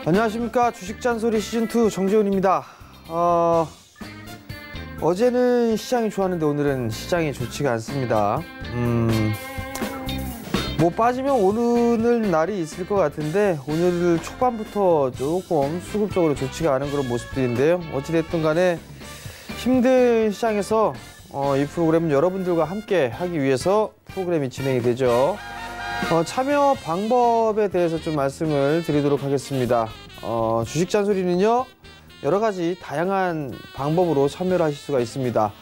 안녕하십니까. 주식잔소리 시즌2 정재훈입니다. 어제는 시장이 좋았는데 오늘은 시장이 좋지가 않습니다. 뭐 빠지면 오르는 날이 있을 것 같은데 오늘 초반부터 조금 수급적으로 좋지가 않은 그런 모습들인데요. 어찌됐든 간에 힘든 시장에서 이 프로그램은 여러분들과 함께 하기 위해서 프로그램이 진행이 되죠. 참여 방법에 대해서 좀 말씀을 드리도록 하겠습니다. 주식잔소리는요, 여러 가지 다양한 방법으로 참여를 하실 수가 있습니다.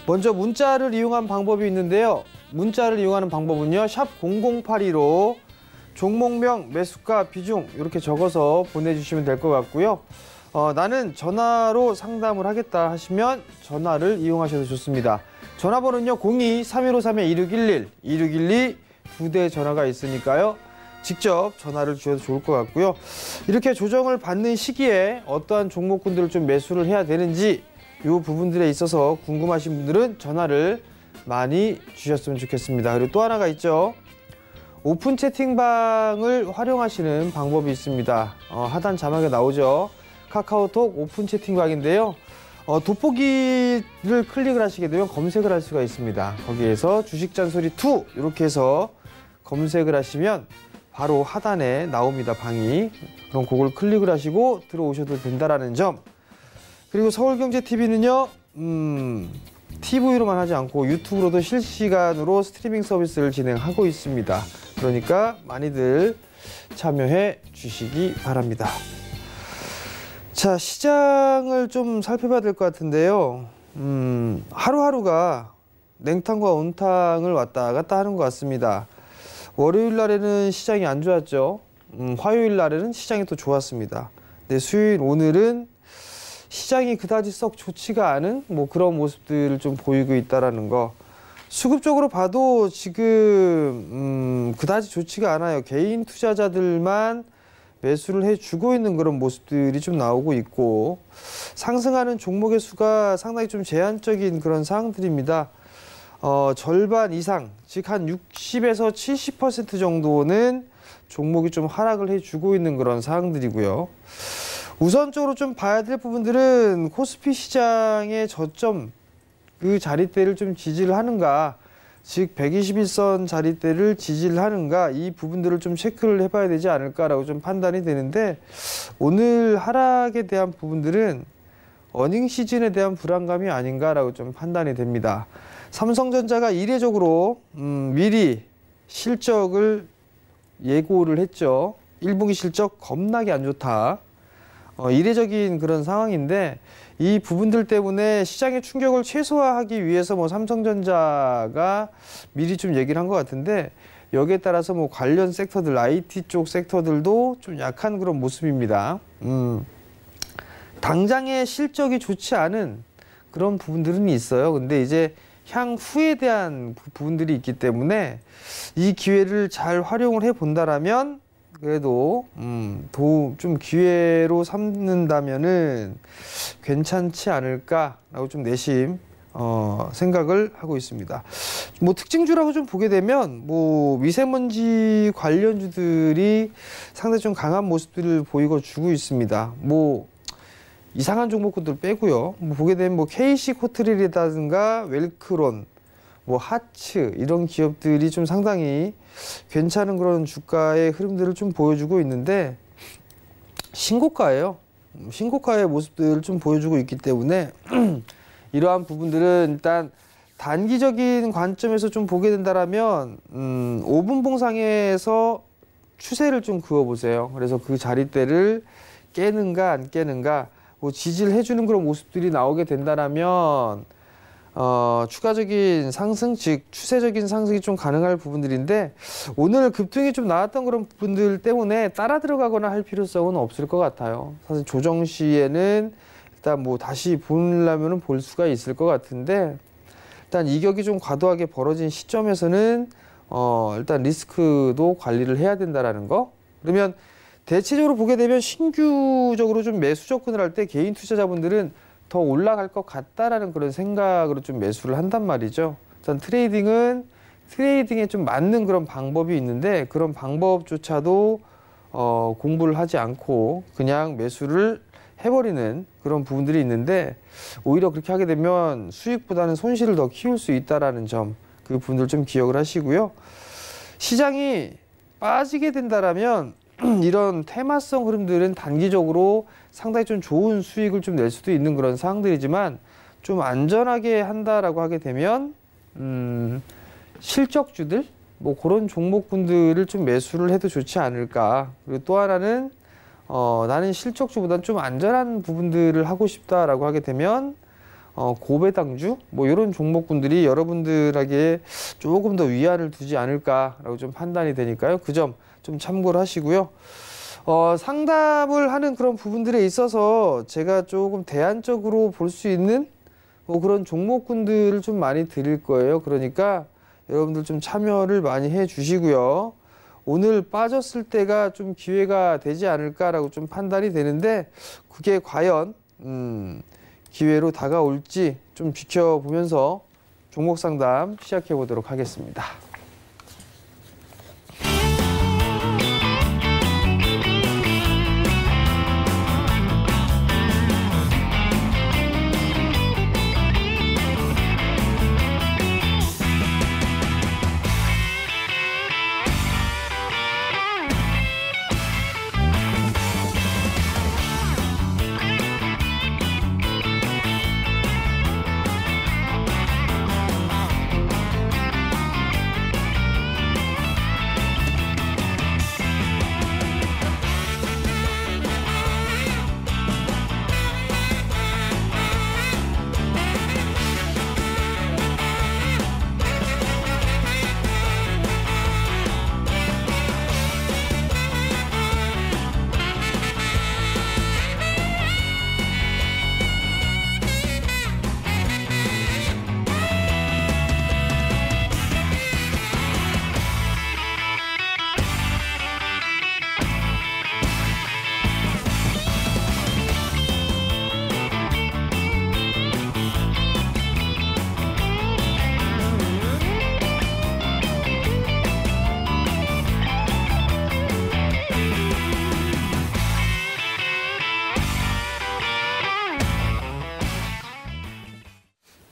먼저 문자를 이용한 방법이 있는데요. 문자를 이용하는 방법은요, 샵 0082로 종목명, 매수가, 비중 이렇게 적어서 보내주시면 될 것 같고요. 나는 전화로 상담을 하겠다 하시면 전화를 이용하셔도 좋습니다. 전화번호는요, 02-3153-2611, 2612 두 대의 전화가 있으니까요. 직접 전화를 주셔도 좋을 것 같고요. 이렇게 조정을 받는 시기에 어떠한 종목군들을 좀 매수를 해야 되는지 이 부분들에 있어서 궁금하신 분들은 전화를 많이 주셨으면 좋겠습니다. 그리고 또 하나가 있죠. 오픈 채팅방을 활용하시는 방법이 있습니다. 하단 자막에 나오죠. 카카오톡 오픈 채팅방인데요. 돋보기를 클릭을 하시게 되면 검색을 할 수가 있습니다. 거기에서 주식잔소리2 이렇게 해서 검색을 하시면 바로 하단에 나옵니다, 방이. 그럼 그걸 클릭을 하시고 들어오셔도 된다라는 점. 그리고 서울경제TV는요, TV로만 하지 않고 유튜브로도 실시간으로 스트리밍 서비스를 진행하고 있습니다. 그러니까 많이들 참여해 주시기 바랍니다. 자, 시장을 좀 살펴봐야 될 것 같은데요. 하루하루가 냉탕과 온탕을 왔다 갔다 하는 것 같습니다. 월요일 날에는 시장이 안 좋았죠. 화요일 날에는 시장이 또 좋았습니다. 근데 수요일, 오늘은 시장이 그다지 썩 좋지가 않은 뭐 그런 모습들을 좀 보이고 있다라는 거. 수급적으로 봐도 지금 그다지 좋지가 않아요. 개인 투자자들만 매수를 해주고 있는 그런 모습들이 좀 나오고 있고, 상승하는 종목의 수가 상당히 좀 제한적인 그런 상황들입니다. 절반 이상, 즉 한 60에서 70% 정도는 종목이 좀 하락을 해주고 있는 그런 상황들이고요. 우선적으로 좀 봐야 될 부분들은 코스피 시장의 저점, 그 자리대를 좀 지지를 하는가, 즉 121선 자리대를 지지를 하는가, 이 부분들을 좀 체크를 해봐야 되지 않을까라고 좀 판단이 되는데, 오늘 하락에 대한 부분들은 어닝 시즌에 대한 불안감이 아닌가라고 좀 판단이 됩니다. 삼성전자가 이례적으로 미리 실적을 예고를 했죠. 1분기 실적 겁나게 안 좋다. 이례적인 그런 상황인데, 이 부분들 때문에 시장의 충격을 최소화하기 위해서 뭐 삼성전자가 미리 좀 얘기를 한 것 같은데, 여기에 따라서 뭐 관련 섹터들, IT 쪽 섹터들도 좀 약한 그런 모습입니다. 당장의 실적이 좋지 않은 그런 부분들은 있어요. 근데 이제 향후에 대한 부분들이 있기 때문에 이 기회를 잘 활용을 해 본다라면 그래도 좀 기회로 삼는다면은 괜찮지 않을까라고 좀 내심 생각을 하고 있습니다. 뭐 특징주라고 좀 보게 되면 뭐 미세먼지 관련주들이 상당히 좀 강한 모습들을 보이고 주고 있습니다. 뭐 이상한 종목군들 빼고요. 뭐 보게 되면 뭐 KC 코트릴이라든가 웰크론, 뭐 하츠 이런 기업들이 좀 상당히 괜찮은 그런 주가의 흐름들을 좀 보여주고 있는데, 신고가예요. 신고가의 모습들을 좀 보여주고 있기 때문에 이러한 부분들은 일단 단기적인 관점에서 좀 보게 된다라면 5분 봉상에서 추세를 좀 그어보세요. 그래서 그 자리대를 깨는가 안 깨는가, 뭐 지지를 해주는 그런 모습들이 나오게 된다라면 추가적인 상승, 즉 추세적인 상승이 좀 가능할 부분들인데, 오늘 급등이 좀 나왔던 그런 부분들 때문에 따라 들어가거나 할 필요성은 없을 것 같아요. 사실 조정 시에는 일단 뭐 다시 보려면은 볼 수가 있을 것 같은데, 일단 이격이 좀 과도하게 벌어진 시점에서는 일단 리스크도 관리를 해야 된다라는 거. 그러면 대체적으로 보게 되면 신규적으로 좀 매수 접근을 할 때 개인 투자자분들은 더 올라갈 것 같다라는 그런 생각으로 좀 매수를 한단 말이죠. 일단 트레이딩에 좀 맞는 그런 방법이 있는데, 그런 방법조차도 공부를 하지 않고 그냥 매수를 해버리는 그런 부분들이 있는데, 오히려 그렇게 하게 되면 수익보다는 손실을 더 키울 수 있다라는 점, 그 부분들 좀 기억을 하시고요. 시장이 빠지게 된다라면 이런 테마성 흐름들은 단기적으로 상당히 좀 좋은 수익을 좀 낼 수도 있는 그런 상황들이지만, 좀 안전하게 한다라고 하게 되면 실적주들 뭐 그런 종목군들을 좀 매수를 해도 좋지 않을까. 그리고 또 하나는 나는 실적주보다는 좀 안전한 부분들을 하고 싶다라고 하게 되면 고배당주 뭐 이런 종목군들이 여러분들에게 조금 더 위안을 두지 않을까라고 좀 판단이 되니까요. 그 점 좀 참고를 하시고요. 상담을 하는 그런 부분들에 있어서 제가 조금 대안적으로 볼 수 있는 뭐 그런 종목군들을 좀 많이 드릴 거예요. 그러니까 여러분들 좀 참여를 많이 해 주시고요. 오늘 빠졌을 때가 좀 기회가 되지 않을까라고 좀 판단이 되는데, 그게 과연 기회로 다가올지 좀 지켜보면서 종목 상담 시작해 보도록 하겠습니다.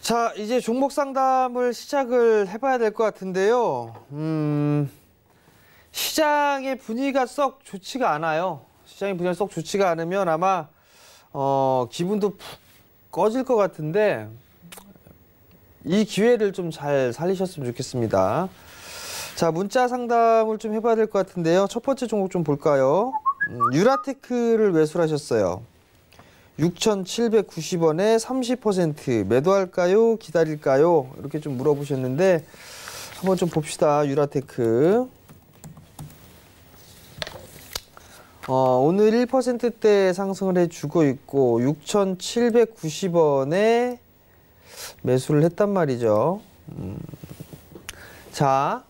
자, 이제 종목 상담을 시작을 해봐야 될 것 같은데요. 시장의 분위기가 썩 좋지가 않아요. 시장의 분위기가 썩 좋지가 않으면 아마 기분도 푹 꺼질 것 같은데, 이 기회를 좀 잘 살리셨으면 좋겠습니다. 자, 문자 상담을 좀 해봐야 될 것 같은데요. 첫 번째 종목 좀 볼까요? 유라테크를 매수를 하셨어요. 6,790원에 30% 매도할까요? 기다릴까요? 이렇게 좀 물어보셨는데, 한번 좀 봅시다. 유라테크. 오늘 1%대 상승을 해주고 있고 6,790원에 매수를 했단 말이죠. 자,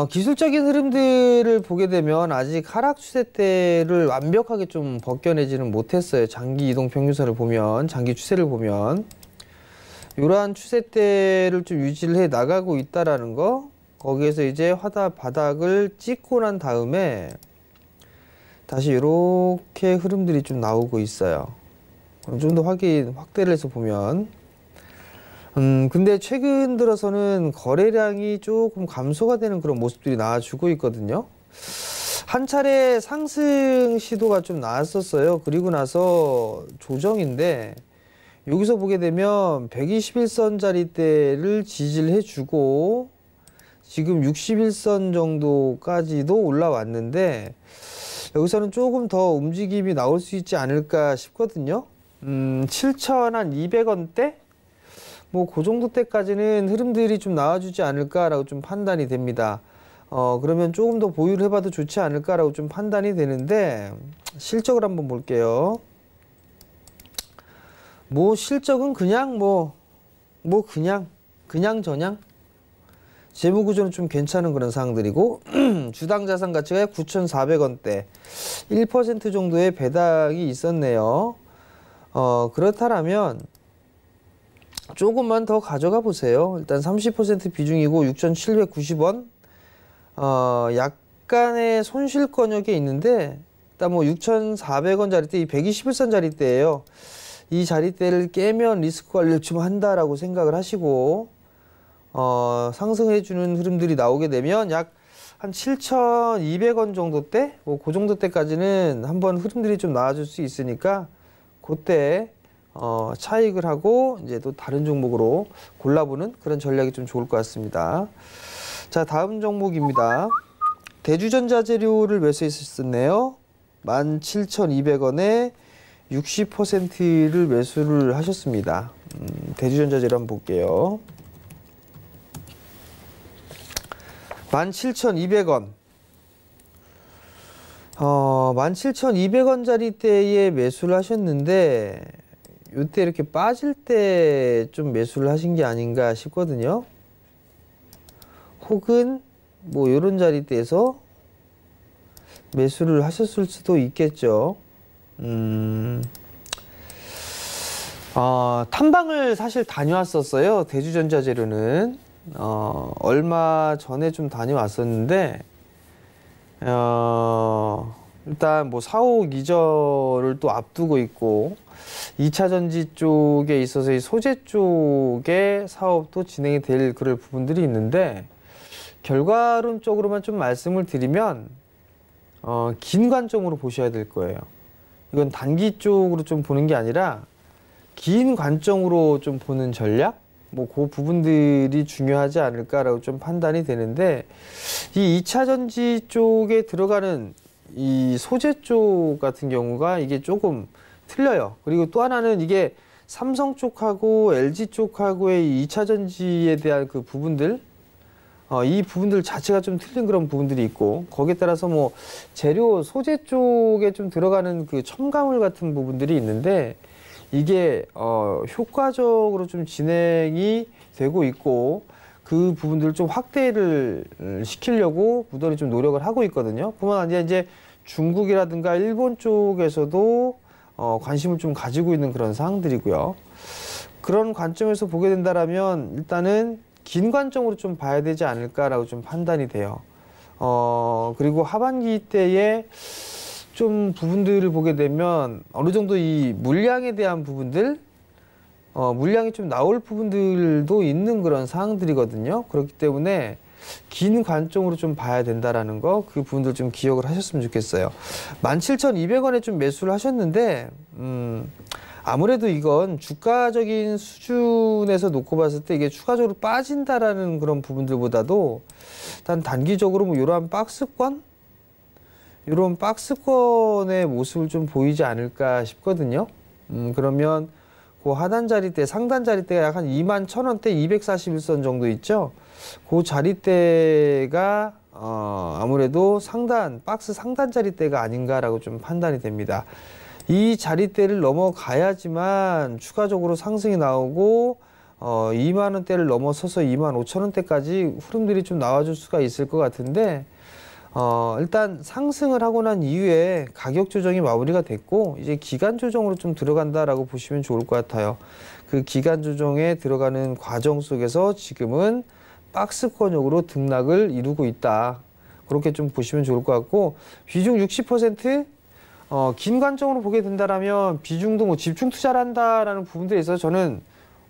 기술적인 흐름들을 보게 되면 아직 하락 추세대를 완벽하게 좀 벗겨내지는 못했어요. 장기 이동 평균선을 보면, 장기 추세를 보면 이러한 추세대를 좀 유지를 해 나가고 있다라는 거, 거기에서 이제 바닥을 찍고 난 다음에 다시 이렇게 흐름들이 좀 나오고 있어요. 좀 더 확대를 해서 보면, 근데 최근 들어서는 거래량이 조금 감소가 되는 그런 모습들이 나와주고 있거든요. 한 차례 상승 시도가 좀 나왔었어요. 그리고 나서 조정인데, 여기서 보게 되면 121선짜리대를 지지를 해주고 지금 61선 정도까지도 올라왔는데, 여기서는 조금 더 움직임이 나올 수 있지 않을까 싶거든요. 7,200원대? 뭐 그 정도 때까지는 흐름들이 좀 나와주지 않을까라고 좀 판단이 됩니다. 그러면 조금 더 보유를 해봐도 좋지 않을까라고 좀 판단이 되는데, 실적을 한번 볼게요. 뭐 실적은 그냥 그냥 저냥 재무구조는 좀 괜찮은 그런 상황들이고, 주당 자산 가치가 9,400원대, 1% 정도의 배당이 있었네요. 그렇다면 조금만 더 가져가 보세요. 일단 30% 비중이고 6,790원, 약 약간의 손실권역에 있는데 일단 뭐 6,400원 자리대, 이 121선 자리대예요. 이 자리대를 깨면 리스크 관리를 좀 한다라고 생각을 하시고 상승해주는 흐름들이 나오게 되면 약 한 7,200원 정도 대, 뭐 그 정도 때까지는 한번 흐름들이 좀 나와줄 수 있으니까 그때 차익을 하고 이제 또 다른 종목으로 골라보는 그런 전략이 좀 좋을 것 같습니다. 자, 다음 종목입니다. 대주전자재료를 매수했었네요. 17,200원에 60%를 매수를 하셨습니다. 대주전자재료 한번 볼게요. 17,200원. 17,200원짜리 때에 매수를 하셨는데 이때 이렇게 빠질 때 좀 매수를 하신 게 아닌가 싶거든요. 혹은 뭐 이런 자리대에서 매수를 하셨을 수도 있겠죠. 탐방을 사실 다녀왔었어요. 대주전자재료는 얼마 전에 좀 다녀왔었는데 일단 뭐 사옥 이전을 또 앞두고 있고 2차 전지 쪽에 있어서 이 소재 쪽의 사업도 진행이 될 그럴 부분들이 있는데 결과론적으로만 좀 말씀을 드리면 긴 관점으로 보셔야 될 거예요. 이건 단기 쪽으로 좀 보는 게 아니라 긴 관점으로 좀 보는 전략? 뭐 그 부분들이 중요하지 않을까라고 좀 판단이 되는데 이 2차 전지 쪽에 들어가는 이 소재 쪽 같은 경우가 이게 조금 틀려요. 그리고 또 하나는 이게 삼성 쪽하고 LG 쪽하고의 2차 전지에 대한 그 부분들 이 부분들 자체가 좀 틀린 그런 부분들이 있고 거기에 따라서 뭐 재료 소재 쪽에 좀 들어가는 그 첨가물 같은 부분들이 있는데 이게 효과적으로 좀 진행이 되고 있고 그 부분들을 좀 확대를 시키려고 부단히 좀 노력을 하고 있거든요. 뿐만 아니라 이제 중국이라든가 일본 쪽에서도 관심을 좀 가지고 있는 그런 사항들이고요. 그런 관점에서 보게 된다라면 일단은 긴 관점으로 좀 봐야 되지 않을까라고 좀 판단이 돼요. 그리고 하반기 때에 좀 부분들을 보게 되면 어느 정도 이 물량에 대한 부분들, 물량이 좀 나올 부분들도 있는 그런 사항들이거든요. 그렇기 때문에 긴 관점으로 좀 봐야 된다라는 거, 그 부분들 좀 기억을 하셨으면 좋겠어요. 17,200원에 좀 매수를 하셨는데, 아무래도 이건 주가적인 수준에서 놓고 봤을 때 이게 추가적으로 빠진다라는 그런 부분들보다도 일단 단기적으로 뭐 이러한 박스권? 이런 박스권의 모습을 좀 보이지 않을까 싶거든요. 그러면 그 하단 자리대, 상단 자리대가 약 한 21,000원대 241선 정도 있죠. 그 자리대가 아무래도 박스 상단 자리대가 아닌가라고 좀 판단이 됩니다. 이 자리대를 넘어가야지만 추가적으로 상승이 나오고 2만 원대를 넘어서서 25,000원대까지 흐름들이 좀 나와줄 수가 있을 것 같은데 일단 상승을 하고 난 이후에 가격 조정이 마무리가 됐고 이제 기간 조정으로 좀 들어간다라고 보시면 좋을 것 같아요. 그 기간 조정에 들어가는 과정 속에서 지금은 박스권역으로 등락을 이루고 있다. 그렇게 좀 보시면 좋을 것 같고 비중 60%? 긴 관점으로 보게 된다라면 비중도 뭐 집중 투자를 한다라는 부분들에 있어서 저는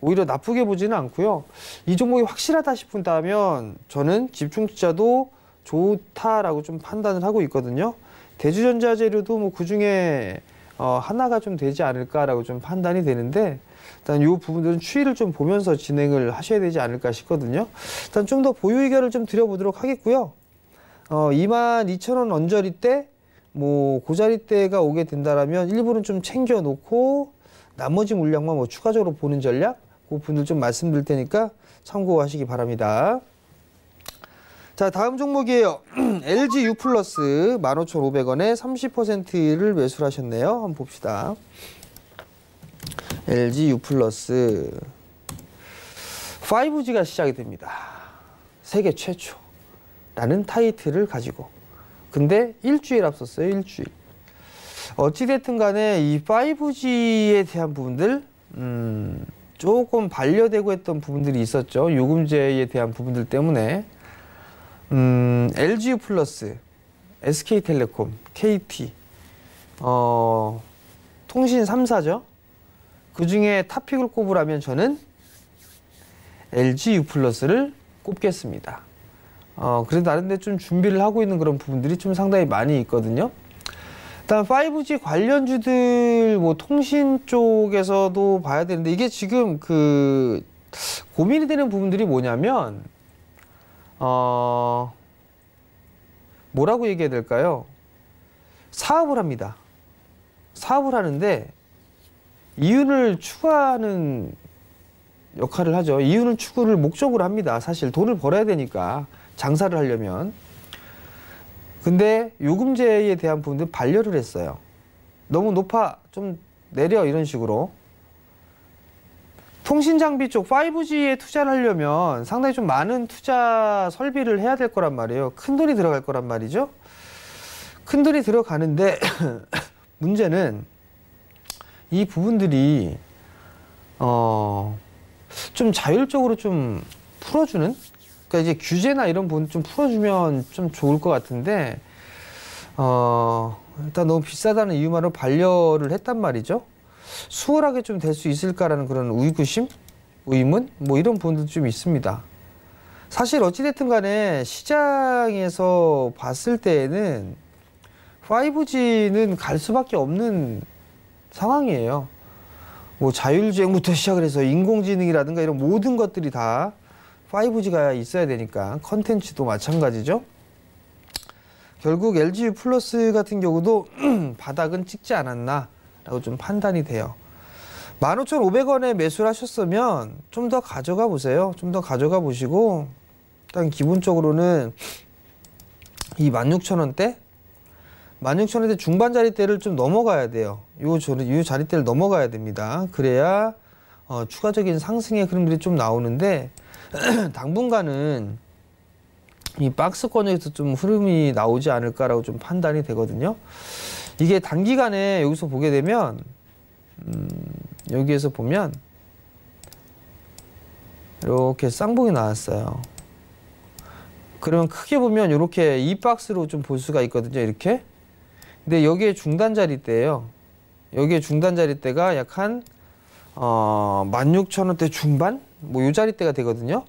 오히려 나쁘게 보지는 않고요. 이 종목이 확실하다 싶다면 저는 집중 투자도 좋다라고 좀 판단을 하고 있거든요. 대주전자재료도 뭐 그 중에 하나가 좀 되지 않을까라고 좀 판단이 되는데 일단 이 부분들은 추이를 좀 보면서 진행을 하셔야 되지 않을까 싶거든요. 일단 좀 더 보유 의견을 좀 드려보도록 하겠고요. 22,000원 언저리 때 뭐 그 자리대가 오게 된다라면 일부는 좀 챙겨 놓고 나머지 물량만 뭐 추가적으로 보는 전략 그 부분들 좀 말씀드릴 테니까 참고하시기 바랍니다. 자, 다음 종목이에요. LG U 플러스 15,500원에 30%를 매수를 하셨네요. 한번 봅시다. LG U 플러스 5G가 시작이 됩니다. 세계 최초라는 타이틀을 가지고. 근데 일주일 앞섰어요. 일주일. 어찌됐든 간에 이 5G에 대한 부분들 조금 반려되고 했던 부분들이 있었죠. 요금제에 대한 부분들 때문에 LGU 플러스 SK텔레콤, KT, 통신 3사죠. 그 중에 탑픽을 꼽으라면 저는 LG U+를 꼽겠습니다. 그래도 나름대로 좀 준비를 하고 있는 그런 부분들이 좀 상당히 많이 있거든요. 일단 5G 관련주들 뭐 통신 쪽에서도 봐야 되는데 이게 지금 그 고민이 되는 부분들이 뭐냐면 뭐라고 얘기해야 될까요? 사업을 합니다. 사업을 하는데 이윤을 추구하는 역할을 하죠. 이윤을 추구를 목적으로 합니다. 사실 돈을 벌어야 되니까 장사를 하려면. 근데 요금제에 대한 부분들 반려를 했어요. 너무 높아, 좀 내려, 이런 식으로. 통신장비 쪽 5G에 투자를 하려면 상당히 좀 많은 투자 설비를 해야 될 거란 말이에요. 큰 돈이 들어갈 거란 말이죠. 큰 돈이 들어가는데 문제는 이 부분들이 좀 자율적으로 좀 풀어주는, 그러니까 이제 규제나 이런 부분 좀 풀어주면 좀 좋을 것 같은데 일단 너무 비싸다는 이유만으로 반려를 했단 말이죠. 수월하게 좀 될 수 있을까라는 그런 의구심, 의문, 뭐 이런 부분도 좀 있습니다. 사실 어찌됐든 간에 시장에서 봤을 때에는 5G는 갈 수밖에 없는 상황이에요. 뭐 자율주행부터 시작을 해서 인공지능이라든가 이런 모든 것들이 다 5G가 있어야 되니까, 컨텐츠도 마찬가지죠. 결국 LG U+ 같은 경우도 바닥은 찍지 않았나 라고 좀 판단이 돼요. 15,500원에 매수를 하셨으면 좀 더 가져가 보세요. 좀 더 가져가 보시고, 일단 기본적으로는 이 16,000원대 16,000원대 중반 자리대를 좀 넘어가야 돼요. 요 자리대를 넘어가야 됩니다. 그래야 추가적인 상승의 흐름들이 좀 나오는데 당분간은 이 박스권에서 좀 흐름이 나오지 않을까라고 좀 판단이 되거든요. 이게 단기간에 여기서 보게 되면 여기에서 보면 이렇게 쌍봉이 나왔어요. 그러면 크게 보면 이렇게 이 박스로 좀 볼 수가 있거든요. 이렇게. 근데 여기에 중단 자리대예요. 여기에 중단 자리대가 약 한 16,000원대 중반? 뭐 요 자리대가 되거든요.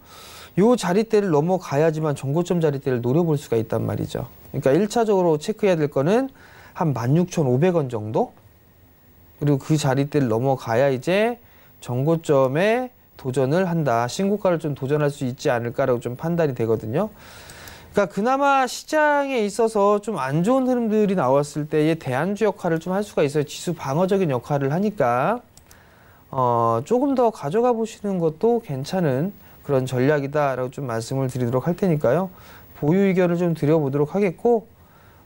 요 자리대를 넘어가야지만 정고점 자리대를 노려볼 수가 있단 말이죠. 그러니까 1차적으로 체크해야 될 거는 한 16,500원 정도? 그리고 그 자리대를 넘어가야 이제 정고점에 도전을 한다. 신고가를 좀 도전할 수 있지 않을까라고 좀 판단이 되거든요. 그러니까 그나마 시장에 있어서 좀 안 좋은 흐름들이 나왔을 때의 대안주 역할을 좀 할 수가 있어요. 지수 방어적인 역할을 하니까 조금 더 가져가 보시는 것도 괜찮은 그런 전략이다라고 좀 말씀을 드리도록 할 테니까요. 보유 의견을 좀 드려보도록 하겠고,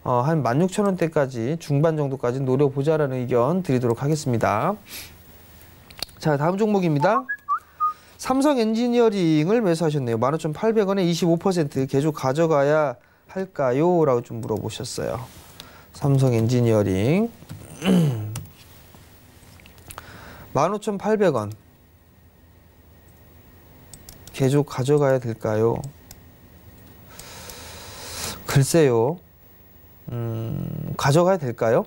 한 16,000원대까지 중반 정도까지 노려보자라는 의견 드리도록 하겠습니다. 자, 다음 종목입니다. 삼성 엔지니어링을 매수하셨네요. 15,800원에 25% 계속 가져가야 할까요? 라고 좀 물어보셨어요. 삼성 엔지니어링 15,800원 계속 가져가야 될까요? 글쎄요. 가져가야 될까요?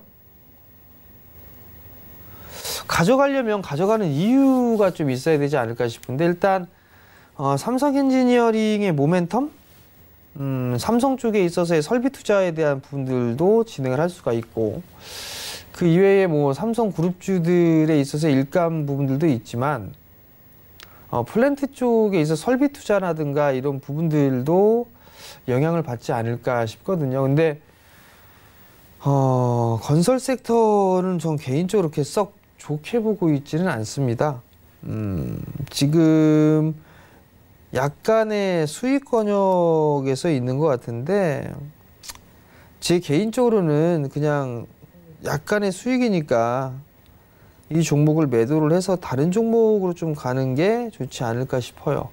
가져가려면 가져가는 이유가 좀 있어야 되지 않을까 싶은데, 일단 삼성 엔지니어링의 모멘텀, 삼성 쪽에 있어서의 설비 투자에 대한 부분들도 진행을 할 수가 있고, 그 이외에 뭐 삼성 그룹주들에 있어서 일감 부분들도 있지만 플랜트 쪽에 있어서 설비 투자라든가 이런 부분들도 영향을 받지 않을까 싶거든요. 근데 건설 섹터는 전 개인적으로 그렇게 썩 좋게 보고 있지는 않습니다. 지금 약간의 수익 권역에서 있는 것 같은데, 제 개인적으로는 그냥 약간의 수익이니까 이 종목을 매도를 해서 다른 종목으로 좀 가는 게 좋지 않을까 싶어요.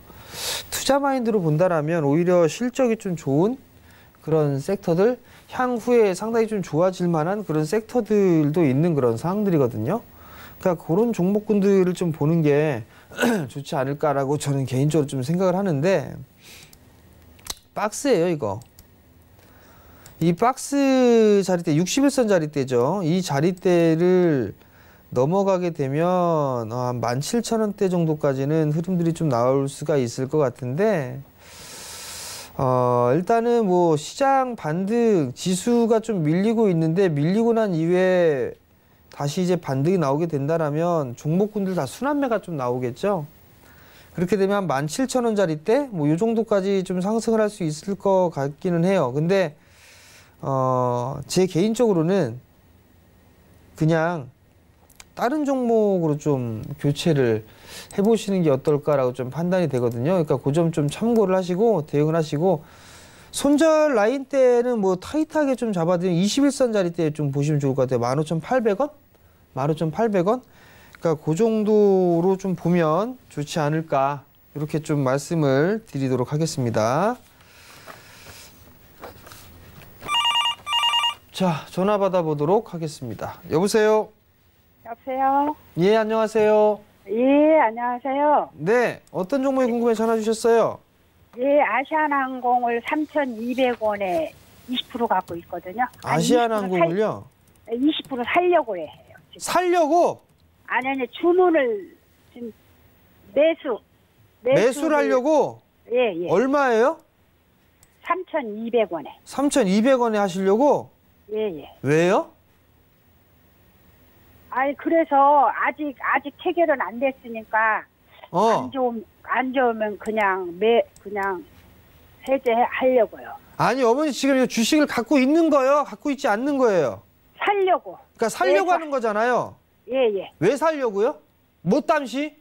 투자 마인드로 본다라면 오히려 실적이 좀 좋은 그런 섹터들, 향후에 상당히 좀 좋아질 만한 그런 섹터들도 있는 그런 상황들이거든요. 그러니까 그런 종목군들을 좀 보는 게 좋지 않을까라고 저는 개인적으로 좀 생각을 하는데, 박스예요, 이거. 이 박스 자리대 61선 자리대죠. 이 자리대를 넘어가게 되면 한 17,000원대 정도까지는 흐름들이 좀 나올 수가 있을 것 같은데 일단은 뭐 시장 반등 지수가 좀 밀리고 있는데 밀리고 난 이후에 다시 이제 반등이 나오게 된다라면 종목군들 다 순환매가 좀 나오겠죠. 그렇게 되면 17,000원짜리대 뭐 요 정도까지 좀 상승을 할 수 있을 것 같기는 해요. 근데 제 개인적으로는 그냥 다른 종목으로 좀 교체를 해보시는 게 어떨까라고 좀 판단이 되거든요. 그러니까 그 점 좀 참고를 하시고 대응을 하시고 손절 라인 때는 뭐 타이트하게 좀 잡아드리면 21선짜리 때 좀 보시면 좋을 것 같아요. 15,800원? 15,800원? 그러니까 그 정도로 좀 보면 좋지 않을까 이렇게 좀 말씀을 드리도록 하겠습니다. 자, 전화 받아보도록 하겠습니다. 여보세요? 여보세요? 예, 안녕하세요. 예, 안녕하세요. 네, 어떤 종목이 궁금해 전화 주셨어요? 예, 아시아나항공을 3,200원에 20% 갖고 있거든요. 아시아나항공을요? 20% 살려고 해요. 지금. 살려고? 아니, 주문을 지금 매수를 하려고? 예, 예. 얼마예요? 3,200원에. 3,200원에 하시려고? 예, 예. 왜요? 아니, 그래서 아직 체결은 안 됐으니까 안 좋으면 그냥 해제하려고요. 아니, 어머니 지금 이 주식을 갖고 있는 거예요? 갖고 있지 않는 거예요? 살려고. 그러니까 살려고 하는 거잖아요. 예, 예. 왜 살려고요? 뭐 땀시?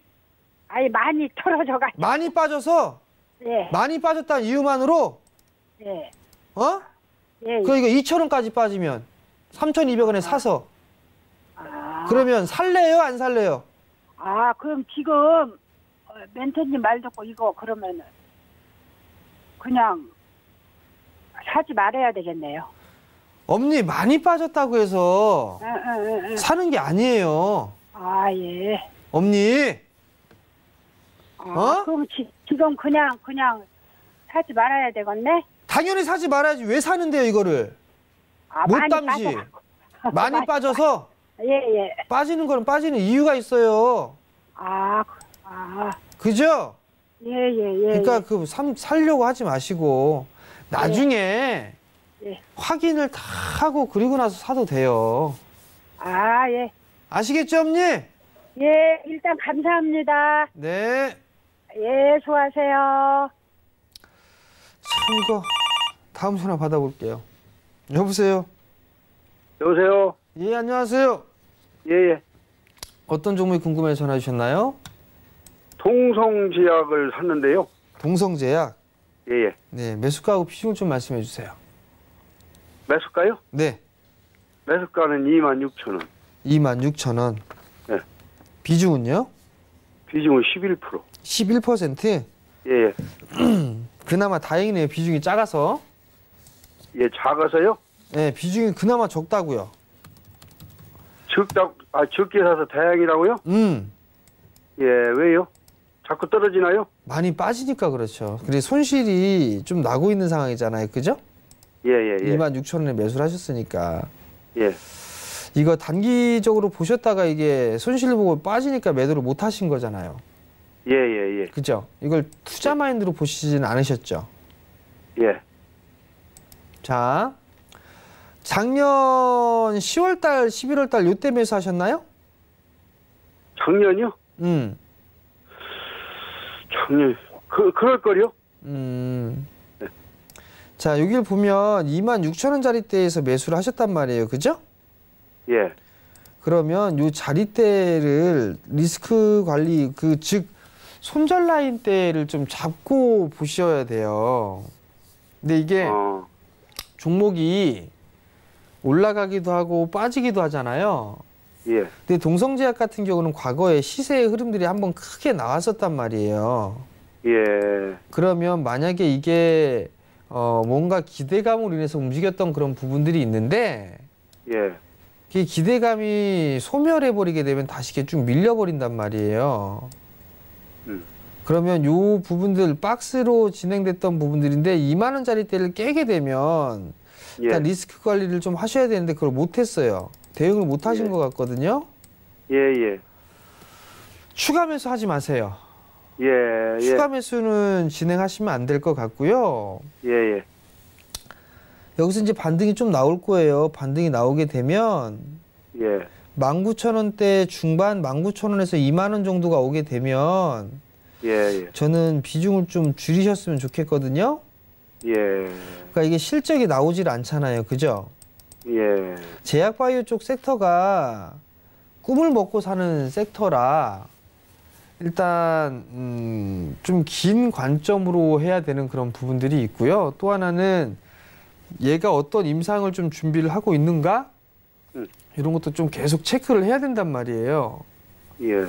아니, 많이 떨어져가지고. 많이 빠져서? 예. 많이 빠졌다는 이유만으로? 예. 예, 예. 이거 2,000원까지 빠지면 3,200원에 사서 그러면 살래요? 안 살래요? 그럼 지금 멘토님 말 듣고 이거 그러면은 그냥 사지 말아야 되겠네요. 어머니 많이 빠졌다고 해서 응. 사는 게 아니에요. 예. 어머니. 그럼 지금 그냥 사지 말아야 되겠네? 당연히 사지 말아야지. 왜 사는데요, 이거를? 못 담지. 많이 빠져서? 예. 빠지는 거는 빠지는 이유가 있어요. 그죠? 예. 그러니까 살려고 하지 마시고 나중에 예. 확인을 다 하고 그리고 나서 사도 돼요. 예. 아시겠죠, 어머니? 예, 일단 감사합니다. 네. 예, 수고하세요. 참 이거 다음 전화 받아볼게요. 여보세요? 여보세요? 예, 안녕하세요. 예. 어떤 종목이 궁금해 전화 주셨나요? 동성제약을 샀는데요. 동성제약? 예. 네, 매수가하고 비중을 좀 말씀해 주세요. 매수가요? 네. 매수가는 26,000원. 26,000원. 네. 비중은요? 비중은 11%. 11%? 예. 그나마 다행이네요. 비중이 작아서. 예, 작아서요? 네, 비중이 그나마 적다고요. 적게 사서 다행이라고요? 예, 왜요? 자꾸 떨어지나요? 많이 빠지니까 그렇죠. 그리고 손실이 좀 나고 있는 상황이잖아요. 그죠? 예. 26,000원에 매수를 하셨으니까. 예. 이거 단기적으로 보셨다가 이게 손실을 보고 빠지니까 매도를 못 하신 거잖아요. 예. 그죠? 이걸 투자 마인드로 보시진 않으셨죠? 예. 자, 작년 10월달, 11월달 요때 매수하셨나요? 작년이요? 작년, 그럴걸요? 자, 여기를 보면 26,000원짜리대에서 매수를 하셨단 말이에요. 그죠? 예. 그러면 요 자리대를 리스크 관리, 즉, 손절 라인대를 좀 잡고 보셔야 돼요. 근데 이게 종목이 올라가기도 하고 빠지기도 하잖아요. 예. 근데 동성제약 같은 경우는 과거에 시세의 흐름들이 한번 크게 나왔었단 말이에요. 예. 그러면 만약에 이게 뭔가 기대감으로 인해서 움직였던 그런 부분들이 있는데 예. 그 기대감이 소멸해버리게 되면 다시 이렇게 쭉 밀려버린단 말이에요. 그러면 요 부분들 박스로 진행됐던 부분들인데 2만 원짜리대를 깨게 되면 일단 리스크 관리를 좀 하셔야 되는데 그걸 못했어요. 대응을 못 하신 것 같거든요. 예. 추가 매수 하지 마세요. 예. 추가 매수는 진행하시면 안 될 것 같고요. 예. 여기서 이제 반등이 좀 나올 거예요. 반등이 나오게 되면 예. 19,000원대 중반 19,000원에서 2만 원 정도가 오게 되면 예. 저는 비중을 좀 줄이셨으면 좋겠거든요. 예. 그러니까 이게 실적이 나오질 않잖아요. 그죠? 예. 제약바이오 쪽 섹터가 꿈을 먹고 사는 섹터라 일단 좀 긴 관점으로 해야 되는 그런 부분들이 있고요. 또 하나는 얘가 어떤 임상을 좀 준비를 하고 있는가? 이런 것도 좀 계속 체크를 해야 된단 말이에요. 예.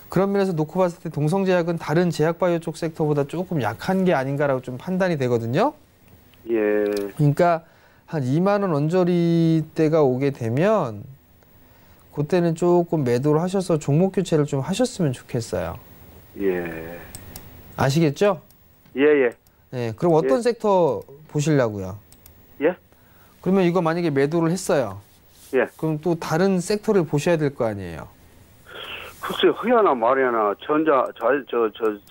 그런 면에서 놓고 봤을 때 동성제약은 다른 제약바이오 쪽 섹터보다 조금 약한 게 아닌가라고 좀 판단이 되거든요. 예. 그러니까 한 2만 원 언저리대가 오게 되면 그때는 조금 매도를 하셔서 종목 교체를 좀 하셨으면 좋겠어요. 예. 아시겠죠? 예. 네, 그럼 어떤 섹터 보시려고요? 예? 그러면 이거 만약에 매도를 했어요. 예. 그럼 또 다른 섹터를 보셔야 될 거 아니에요. 글쎄, 허야나 말이나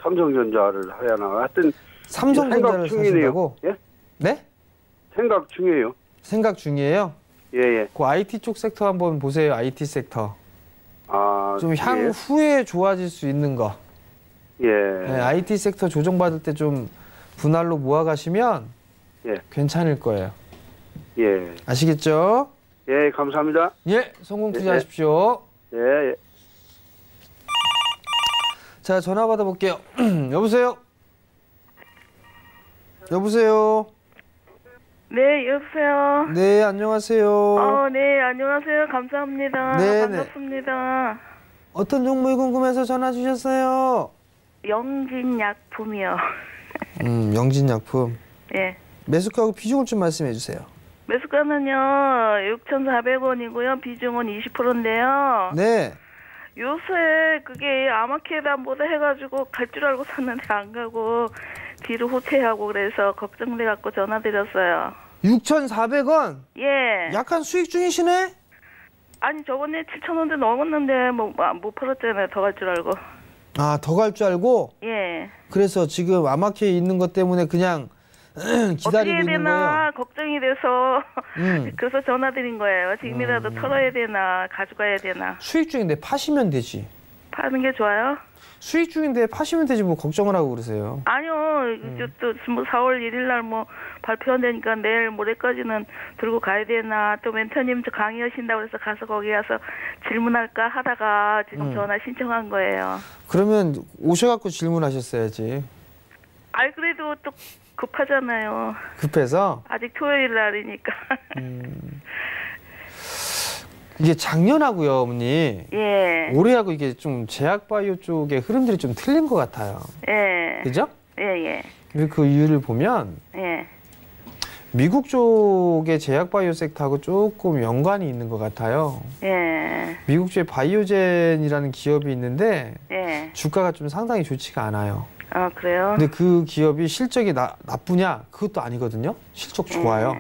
삼성전자를 하야나 하여튼 삼성전자를 생각 중이네요. 사신다고? 예? 네? 생각 중이에요. 생각 중이에요? 예. 그 IT 쪽 섹터 한번 보세요. IT 섹터. 아, 좀 향후에 좋아질 수 있는 거. 예. 네, IT 섹터 조정받을 때 좀 분할로 모아가시면 예. 괜찮을 거예요. 예. 아시겠죠? 예, 감사합니다. 예, 성공 투자하십시오. 예. 자, 전화 받아볼게요. 여보세요? 여보세요? 네, 여보세요. 네, 안녕하세요. 네, 안녕하세요. 감사합니다. 네네. 반갑습니다. 어떤 종목이 궁금해서 전화 주셨어요? 영진약품이요. 영진약품. 예. 매수가하고 비중을 좀 말씀해 주세요. 매수가는요, 6,400원이고요. 비중은 20%인데요. 네. 요새 그게 아마케단보다 해가지고 갈 줄 알고 샀는데 안 가고 뒤로 후퇴하고 그래서 걱정돼갖고 전화드렸어요. 6,400원? 예. 약간 수익 중이시네? 아니, 저번에 7,000원대 넘었는데 못 팔았잖아요. 더 갈 줄 알고. 아, 더 갈 줄 알고? 예. 그래서 지금 아마케에 있는 것 때문에 그냥 기다리고 어떻게 해야 있는 되나 거예요? 걱정이 돼서 그래서 전화드린 거예요. 지금이라도 털어야 되나 가져가야 되나. 수익 중인데 파시면 되지. 파는 게 좋아요? 수익 중인데 파시면 되지 뭐 걱정을 하고 그러세요. 아니요. 또 4월 1일 날 뭐 발표한다니까 내일 모레까지는 들고 가야 되나. 또 멘토님 저 강의하신다고 해서 가서 거기 가서 질문할까 하다가 지금 전화 신청한 거예요. 그러면 오셔갖고 질문하셨어야지. 아이 그래도 또 급하잖아요. 급해서? 아직 토요일 날이니까. 이게 작년하고요, 어머니. 예. 올해하고 이게 좀 제약바이오 쪽의 흐름들이 좀 틀린 것 같아요. 예. 그죠? 예. 그 이유를 보면 예. 미국 쪽의 제약바이오 섹터하고 조금 연관이 있는 것 같아요. 예. 미국 쪽에 바이오젠이라는 기업이 있는데 예. 주가가 좀 상당히 좋지가 않아요. 아, 그래요? 근데 그 기업이 실적이 나쁘냐? 그것도 아니거든요. 실적 좋아요.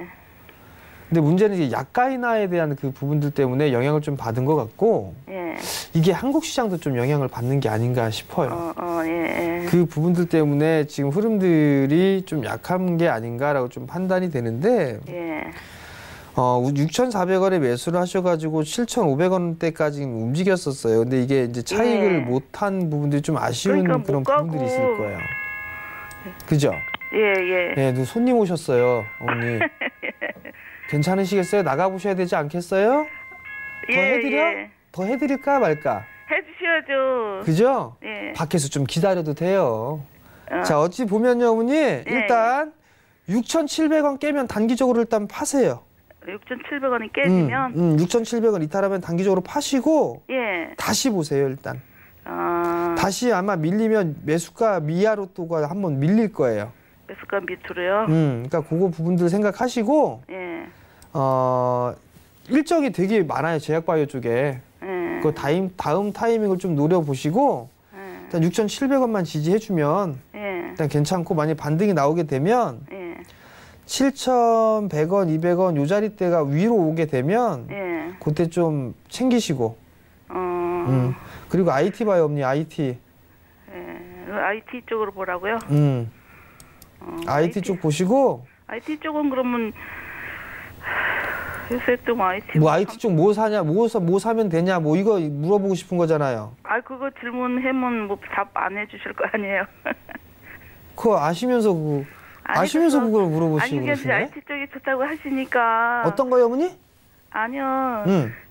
근데 문제는 이제 약가 인하에 대한 그 부분들 때문에 영향을 좀 받은 것 같고 예. 이게 한국 시장도 좀 영향을 받는 게 아닌가 싶어요. 예. 그 부분들 때문에 지금 흐름들이 좀 약한 게 아닌가라고 좀 판단이 되는데 예. 6,400원에 매수를 하셔가지고 7,500원대까지 움직였었어요. 근데 이게 이제 차익을 못한 부분들이 좀 아쉬운 그러니까 그런 못 가고. 부분들이 있을 거예요. 그죠? 예. 네, 손님 오셨어요, 어머니. 괜찮으시겠어요? 나가보셔야 되지 않겠어요? 더 해드려? 예. 더 해드릴까 말까? 해주셔야죠. 그죠? 예. 밖에서 좀 기다려도 돼요. 자, 어찌 보면요, 어머니. 일단 6,700원 깨면 단기적으로 일단 파세요. 6,700원이 깨지면 6,700원 이탈하면 단기적으로 파시고 예. 다시 보세요, 일단. 다시 아마 밀리면 매수가 미아로 또가 한번 밀릴 거예요. 매수가 밑으로요? 그러니까 그거 부분들 생각하시고 예. 일정이 되게 많아요, 제약바이오 쪽에. 그 다음 타이밍을 좀 노려보시고 일단 6,700원만 지지해주면 예. 일단 괜찮고 만약 반등이 나오게 되면 7,100원, 200원 요 자리대가 위로 오게 되면 예. 그때 좀 챙기시고. 그리고 IT 봐요, 어머니. IT. 예. IT 쪽으로 보라고요? IT 쪽 보시고. IT 쪽은 그러면 요새 또 뭐 IT 뭐 IT 쪽 뭐 사냐, 뭐 사면 되냐, 뭐 이거 물어보고 싶은 거잖아요. 아 그거 질문하면 뭐 답 안 해주실 거 아니에요? 그거 아시면서 아시면서 그걸 물어보시고 아니 그러시네. IT 쪽이 좋다고 하시니까. 어떤 거요, 어머니? 아니요.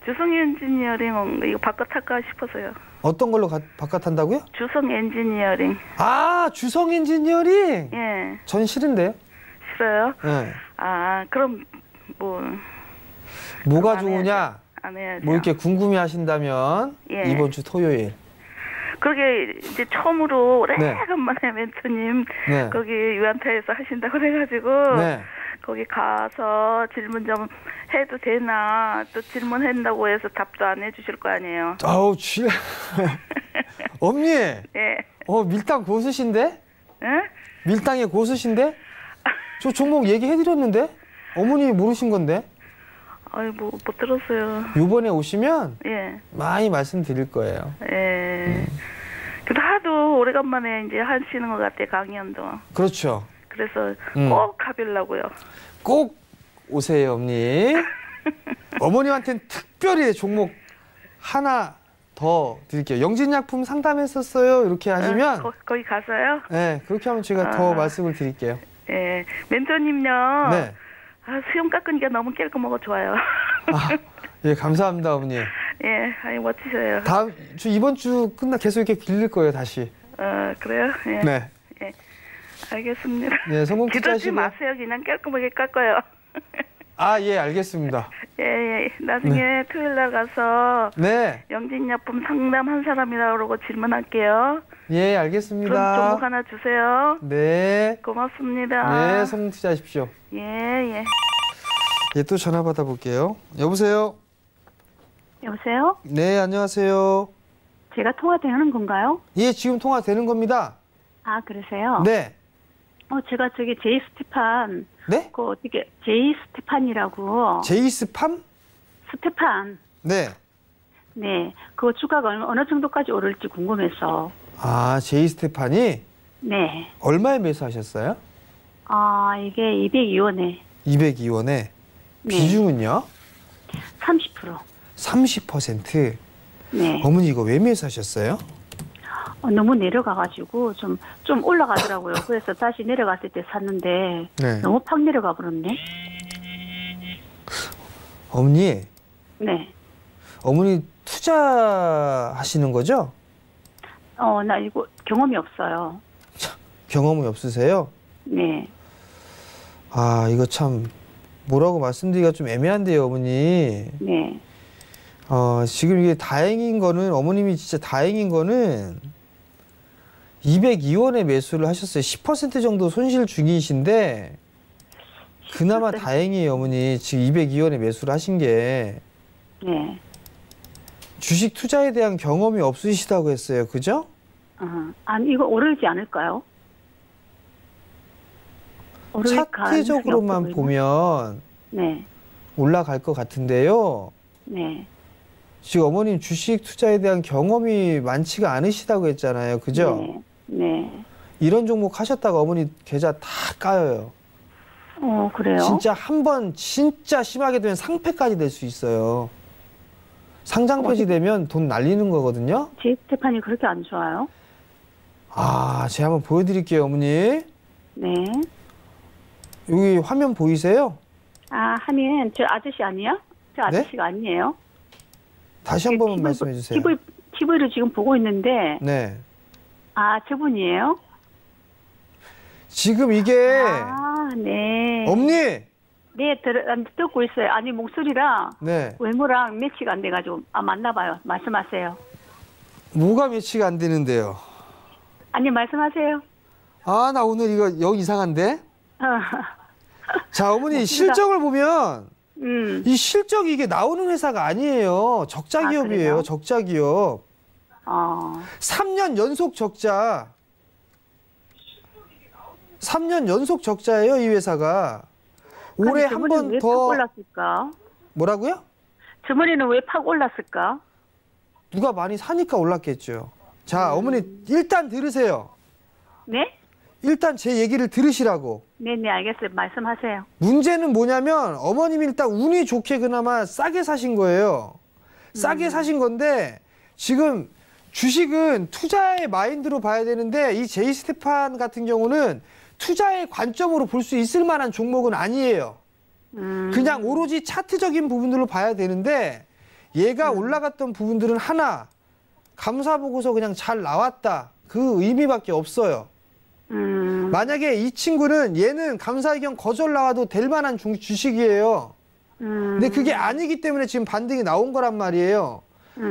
주성 엔지니어링 이거 바꿔탈까 싶어서요. 어떤 걸로 바깥 한다고요? 주성 엔지니어링. 아, 주성 엔지니어링. 예. 전 싫은데요. 싫어요? 네. 아 그럼 뭐가 안 좋으냐? 안 해야죠. 뭐 이렇게 궁금해 하신다면 예. 이번 주 토요일. 그러게 이제 처음으로 네. 오래간만에 멘토님 네. 거기 유한타에서 하신다고 그래가지고 네. 거기 가서 질문 좀 해도 되나 또 질문한다고 해서 답도 안 해주실 거 아니에요. 아우, 엄니. 예. 밀당 고수신데? 예? 밀당의 고수신데? 저 종목 얘기해드렸는데? 어머니 모르신 건데? 아이 못 들었어요. 요번에 오시면 예. 많이 말씀드릴 거예요. 예. 그래도 하도 오래간만에 이제 하시는 것 같아 강연도. 그렇죠. 그래서 꼭 가보려고요. 꼭 오세요, 어머니. 어머님한테는 특별히 종목 하나 더 드릴게요. 영진약품 상담했었어요. 이렇게 하시면 거기 가서요? 네, 그렇게 하면 제가 더 말씀을 드릴게요. 예. 멘토님요. 네. 아, 수염 깎으니까 너무 깔끔하고 좋아요. 예, 감사합니다, 어머니. 예, 아니 멋지셔요. 다음 주 이번 주 계속 이렇게 길릴 거예요, 다시. 그래요? 예. 네. 예. 알겠습니다. 네, 성공 기다리지 투자하시고. 마세요. 그냥 깔끔하게 깎아요. 아, 예, 알겠습니다. 예. 나중에 토요일 날 가서 네. 영진약품 상담한 사람이라고 그러고 질문할게요. 예, 그럼 알겠습니다. 종목 하나 주세요. 네. 고맙습니다. 네, 성공 투자하십시오. 예. 예, 또 전화 받아볼게요. 여보세요? 여보세요? 네, 안녕하세요. 제가 통화되는 건가요? 예, 지금 통화되는 겁니다. 아, 그러세요? 네. 제가 저기 제이스테판, 네? 제이스테판이라고. 제이스팜? 스테판. 네. 네. 그 주가가 어느 정도까지 오를지 궁금해서. 아, 제이스테판이 네. 얼마에 매수하셨어요? 아, 이게 202원에 202원에. 네. 비중은요? 30%. 30%. 네. 어머니 이거 왜 매수하셨어요? 너무 내려가가지고 좀 올라가더라고요. 그래서 다시 내려갔을 때 샀는데 네. 너무 팍 내려가 버렸네. 어머니, 네. 어머니 투자하시는 거죠? 나 이거 경험이 없어요. 경험이 없으세요? 네. 아, 이거 참 뭐라고 말씀드리기가 좀 애매한데요, 어머니. 네. 지금 이게 다행인 거는, 어머님이 진짜 다행인 거는 202원에 매수를 하셨어요. 10% 정도 손실 중이신데 그나마 10%? 다행이에요, 어머니. 지금 202원에 매수를 하신 게. 네. 주식 투자에 대한 경험이 없으시다고 했어요. 그죠? 아니, 이거 오르지 않을까요? 차트적으로만 보면 네. 올라갈 것 같은데요. 네. 지금 어머님 주식 투자에 대한 경험이 많지가 않으시다고 했잖아요. 그죠? 네. 네. 이런 종목 하셨다가 어머니 계좌 다 까여요. 그래요? 진짜 한 번 진짜 심하게 되면 상패까지 될 수 있어요. 상장 폐지되면 돈 날리는 거거든요. 제이스테판이 그렇게 안 좋아요? 아, 제가 한번 보여드릴게요, 어머니. 네. 여기 화면 보이세요? 아, 하면 저 아저씨 아니야? 저 아저씨가 아니에요? 다시 한 번만 말씀해 주세요. TV를 지금 보고 있는데, 네. 아, 저분이에요? 지금 이게 아, 네. 어머니. 네, 듣고 있어요. 아니, 목소리랑 네. 외모랑 매치가 안 돼가지고, 맞나 봐요. 말씀하세요. 뭐가 매치가 안 되는데요? 아니, 말씀하세요. 아, 나 오늘 이거 영 이상한데? 자, 어머니 실적을 보면 이 실적이 이게 나오는 회사가 아니에요. 적자 기업이에요. 그래요? 적자 기업. 3년 연속 적자. 3년 연속 적자예요, 이 회사가. 올해 한 번 왜팍 더 올랐을까? 뭐라고요? 주머니는 왜 팍 올랐을까? 누가 많이 사니까 올랐겠죠. 자, 어머니 일단 들으세요. 네? 일단 제 얘기를 들으시라고. 네네, 알겠어요. 말씀하세요. 문제는 뭐냐면 어머님이 일단 운이 좋게 그나마 싸게 사신 거예요. 싸게 사신 건데 지금 주식은 투자의 마인드로 봐야 되는데 이 제이 스테판 같은 경우는 투자의 관점으로 볼 수 있을 만한 종목은 아니에요. 그냥 오로지 차트적인 부분들로 봐야 되는데 얘가 올라갔던 부분들은 하나 감사 보고서 그냥 잘 나왔다. 그 의미밖에 없어요. 만약에 이 친구는 얘는 감사 의견 거절 나와도 될 만한 주식이에요. 근데 그게 아니기 때문에 지금 반등이 나온 거란 말이에요.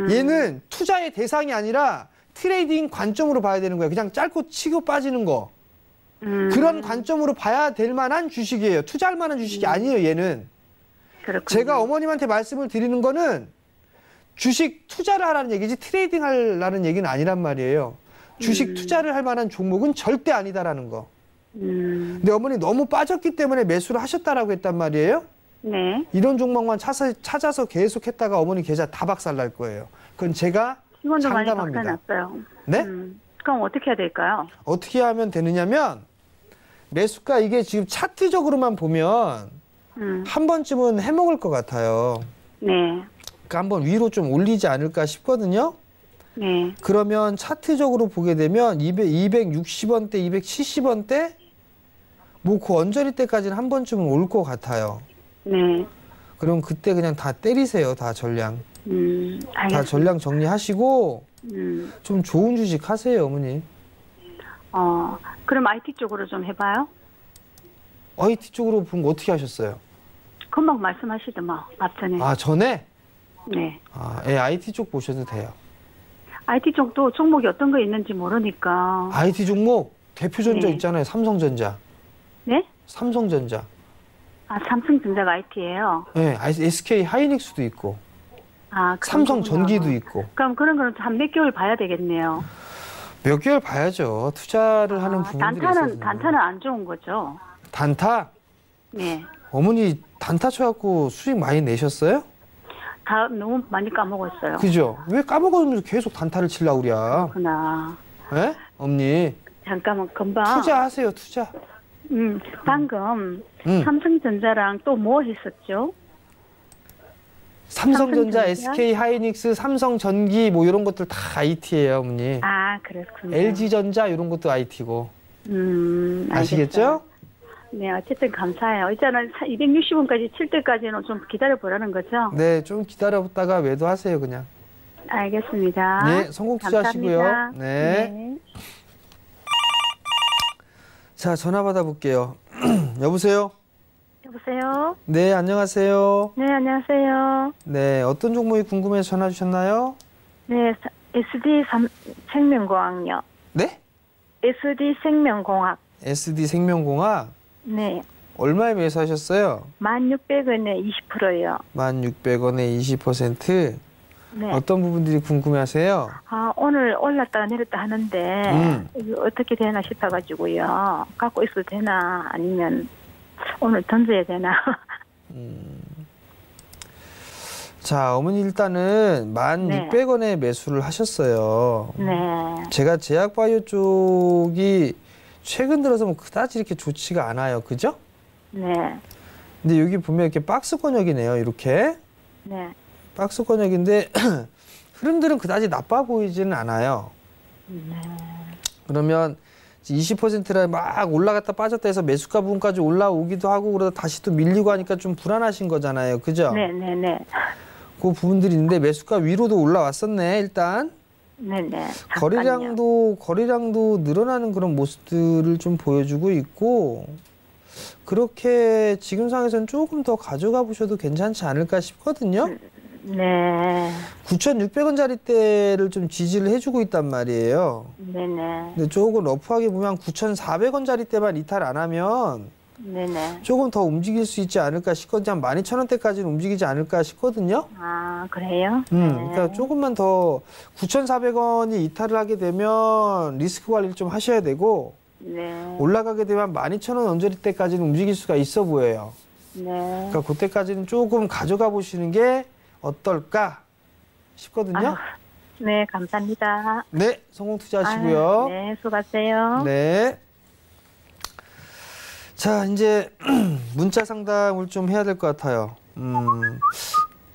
얘는 투자의 대상이 아니라 트레이딩 관점으로 봐야 되는 거예요. 그냥 짧고 치고 빠지는 거. 그런 관점으로 봐야 될 만한 주식이에요. 투자할 만한 주식이 아니에요, 얘는. 그렇군요. 제가 어머님한테 말씀을 드리는 거는 주식 투자를 하라는 얘기지 트레이딩 하라는 얘기는 아니란 말이에요. 주식 투자를 할 만한 종목은 절대 아니다라는 거. 근데 어머니 너무 빠졌기 때문에 매수를 하셨다라고 했단 말이에요. 네. 이런 종목만 찾아서 계속 했다가 어머니 계좌 다 박살 날 거예요. 그건 제가 직원도 많이 장담합니다. 박살났어요. 네? 그럼 어떻게 해야 될까요? 어떻게 하면 되느냐면 매수가 이게 지금 차트적으로만 보면 한 번쯤은 해먹을 것 같아요. 네. 그러니까 한번 위로 좀 올리지 않을까 싶거든요. 네. 그러면 차트적으로 보게 되면 260원대, 270원대 뭐 그 언저리 때까지는 한 번쯤은 올 것 같아요. 네. 그럼 그때 그냥 다 때리세요. 다 전량. 알겠습니다. 다 전량 정리하시고 좀 좋은 주식 하세요, 어머니. 그럼 IT 쪽으로 좀 해봐요. IT 쪽으로 본 거 어떻게 하셨어요? 금방 말씀하시더만, 앞전에. 아, 전에? 네. 예, IT 쪽 보셔도 돼요. IT 쪽도 종목이 어떤 거 있는지 모르니까. IT 종목 대표전자 네. 있잖아요. 삼성전자. 네? 삼성전자. 아, 삼성전자가 IT예요. 네, SK 하이닉스도 있고. 아, 삼성 거구나. 전기도 있고. 그럼 그런 거는 한 몇 개월 봐야 되겠네요. 몇 개월 봐야죠. 투자를 하는 부분들이 있어서. 단타는 안 좋은 거죠. 단타? 네. 어머니 단타 쳐갖고 수익 많이 내셨어요? 다 너무 많이 까먹었어요. 그죠? 왜 까먹으면서 계속 단타를 치려고 그래? 그렇구나. 예? 어머니 잠깐만, 금방. 투자하세요, 투자. 방금 삼성전자랑 또 뭐 했었죠? 삼성전자, 삼성전자? SK 하이닉스, 삼성전기 뭐 이런 것들 다 IT예요, 어머니. 아, 그렇군요. LG전자 이런 것도 IT고. 알겠어요. 아시겠죠? 네, 어쨌든 감사해요. 이제는 260원까지 칠 때까지는 좀 기다려보라는 거죠? 네, 좀 기다렸다가 매도하세요, 그냥. 알겠습니다. 네, 성공 투자하시고요. 감사합니다. 네. 자, 전화 받아볼게요. 여보세요? 여보세요? 네, 안녕하세요. 네, 안녕하세요. 네, 어떤 종목이 궁금해서 전화 주셨나요? 네, SD 생명공학요. 네? SD 생명공학. SD 생명공학 네. 얼마에 매수하셨어요? 1,600원에 20%요. 1,600원에 20%. 네. 어떤 부분들이 궁금해하세요? 아, 오늘 올랐다가 내렸다 하는데 이거 어떻게 되나 싶어가지고요. 갖고 있어도 되나 아니면 오늘 던져야 되나. 자, 어머니 일단은 1,600원에 매수를 하셨어요. 네. 제가 제약바이오 쪽이 최근 들어서 뭐 그다지 이렇게 좋지가 않아요. 그죠? 네. 근데 여기 보면 이렇게 박스 권역이네요. 이렇게. 네. 박스 권역인데 흐름들은 그다지 나빠 보이지는 않아요. 그러면 20%라 막 올라갔다 빠졌다 해서 매수가 부분까지 올라오기도 하고 그러다 다시 또 밀리고 하니까 좀 불안하신 거잖아요. 그죠? 네네네. 그 부분들이 있는데 매수가 위로도 올라왔었네. 일단 네네. 거래량도 늘어나는 그런 모습들을 좀 보여주고 있고 그렇게 지금 상황에서는 조금 더 가져가 보셔도 괜찮지 않을까 싶거든요. 네. 9,600원짜리대를 좀 지지를 해주고 있단 말이에요. 네네. 근데 조금 러프하게 보면 9,400원짜리대만 이탈 안 하면 네네. 조금 더 움직일 수 있지 않을까 싶거든요. 한 12,000원대까지는 움직이지 않을까 싶거든요. 아, 그래요? 그러니까 조금만 더 9,400원이 이탈을 하게 되면 리스크 관리를 좀 하셔야 되고 네. 올라가게 되면 12,000원 언저리 때까지는 움직일 수가 있어 보여요. 네. 그러니까 그때까지는 조금 가져가 보시는 게 어떨까 싶거든요. 아, 네, 감사합니다. 네, 성공 투자하시고요. 네, 수고하세요. 네. 자, 이제 문자 상담을 좀 해야 될 것 같아요.